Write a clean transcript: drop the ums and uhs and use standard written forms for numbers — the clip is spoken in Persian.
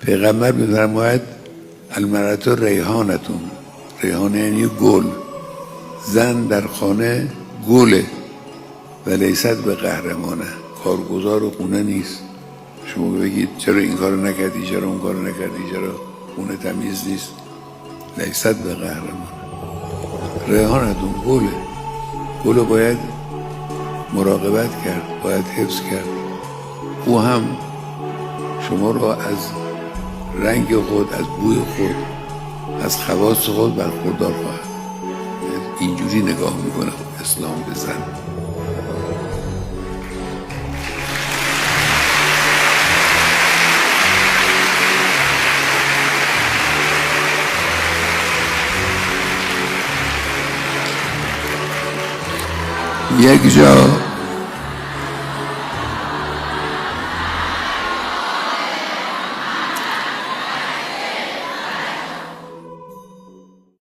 پیغمبر می‌فرماید المرأة ریحانتون، ریحانه یعنی گل، زن در خانه گله و لیست به قهرمانه، کارگزار و خونه نیست. شما بگید چرا این کارو نکردی، چرا اون کارو نکردی، چرا خونه تمیز نیست، لیست به قهرمانه. ریحانتون گله، گلو باید مراقبت کرد، باید حفظ کرد. او هم شما را از رنگ خود، از بوی خود، از خواص خود برخوردار خواهد. اینجوری نگاه میکنه اسلام به زن. یک جا